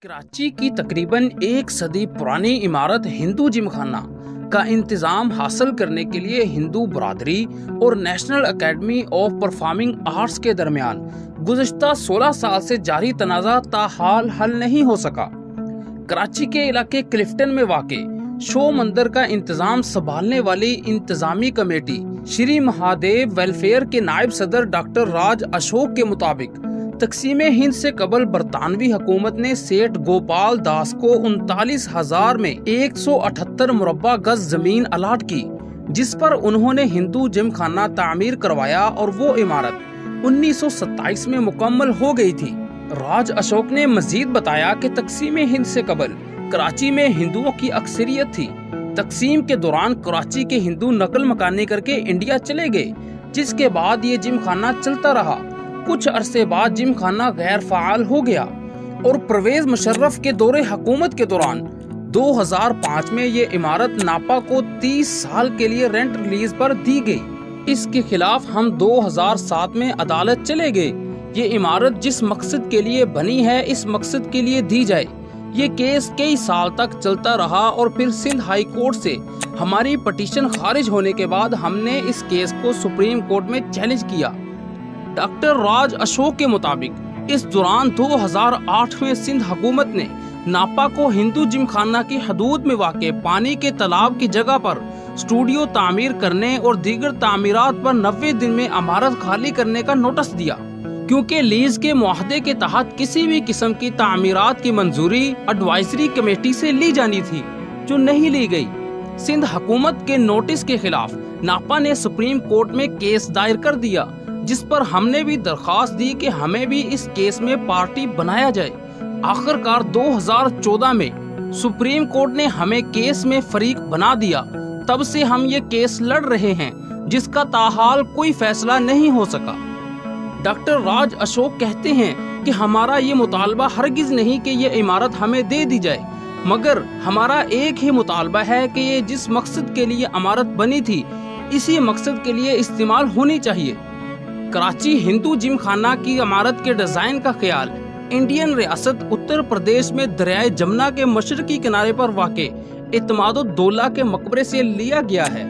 کراچی کی تقریباً 1 صدی پرانی عمارت ہندو جم خانہ کا انتظام حاصل کرنے کے لیے ہندو برادری اور national academy of performing arts کے درمیان گزشتہ 16 سال سے جاری تنازع تاحال حل نہیں ہو سکا۔ کراچی کے علاقے کلفٹن میں واقع شو مندر کا انتظام سنبھالنے والی انتظامی کمیٹی شری مہادیو ویلفیئر کے نائب صدر ڈاکٹر راج اشوک کے مطابق تقسیم ہند سے قبل برطانوی حکومت نے سیٹھ گوپال داس کو 39,000 میں 178 مربع گز زمین الاٹ کی، جس پر انہوں نے ہندو جم خانہ تعمیر کروایا اور وہ عمارت 1927 میں مکمل ہو گئی تھی۔ راج اشوک نے مزید بتایا کہ تقسیم ہند سے قبل کراچی میں ہندوؤں کی اکثریت تھی۔ تقسیم کے دوران کراچی کے ہندو نقل مکانی کر کے انڈیا چلے گئے، جس کے بعد یہ جم خانہ چلتا رہا۔ کچھ عرصے بعد جم خانہ غیر فعال ہو گیا اور پرویز مشرف کے دور حکومت کے دوران 2005 میں یہ عمارت ناپا کو 30 سال کے لیے رینٹ ریلیز پر دی گئی۔ اس کے خلاف ہم 2007 میں عدالت چلے گئے۔ یہ عمارت جس مقصد کے لیے بنی ہے اس مقصد کے لیے دی جائے۔ یہ کیس کئی سال تک چلتا رہا اور پھر سندھ ہائی کورٹ سے ہماری پٹیشن خارج ہونے کے بعد ہم نے اس کیس کو سپریم کورٹ میں چیلنج کیا۔ ڈاکٹر راج اشوک کے مطابق اس دوران 2008 میں سندھ حکومت نے ناپا کو ہندو جم خانہ کی حدود میں واقع پانی کے تالاب کی جگہ پر اسٹوڈیو تعمیر کرنے اور دیگر تعمیرات پر 90 دن میں عمارت خالی کرنے کا نوٹس دیا، کیونکہ لیز کے معاہدے کے تحت کسی بھی قسم کی تعمیرات کی منظوری ایڈوائزری کمیٹی سے لی جانی تھی، جو نہیں لی گئی۔ سندھ حکومت کے نوٹس کے خلاف ناپا نے سپریم کورٹ میں کیس دائر کر دیا، جس پر ہم نے بھی درخواست دی کہ ہمیں بھی اس کیس میں پارٹی بنایا جائے۔ آخرکار 2014 میں سپریم کورٹ نے ہمیں کیس میں فریق بنا دیا۔ تب سے ہم یہ کیس لڑ رہے ہیں، جس کا تاحال کوئی فیصلہ نہیں ہو سکا۔ ڈاکٹر راج اشوک کہتے ہیں کہ ہمارا یہ مطالبہ ہرگز نہیں کہ یہ عمارت ہمیں دے دی جائے، مگر ہمارا ایک ہی مطالبہ ہے کہ یہ جس مقصد کے لیے عمارت بنی تھی اسی مقصد کے لیے استعمال ہونی چاہیے۔ کراچی ہندو جم خانہ کی عمارت کے ڈیزائن کا خیال انڈین ریاست اتر پردیش میں دریائے جمنا کے مشرقی کنارے پر واقع اعتماد الدولہ کے مقبرے سے لیا گیا ہے۔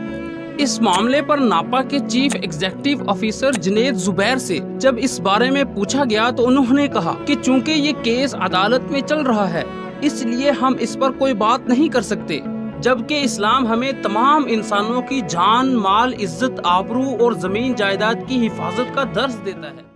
اس معاملے پر ناپا کے چیف ایگزیکٹو آفیسر جنید زبیر سے جب اس بارے میں پوچھا گیا تو انہوں نے کہا کہ چونکہ یہ کیس عدالت میں چل رہا ہے اس لیے ہم اس پر کوئی بات نہیں کر سکتے، جبکہ اسلام ہمیں تمام انسانوں کی جان، مال، عزت، آبرو اور زمین جائیداد کی حفاظت کا درس دیتا ہے۔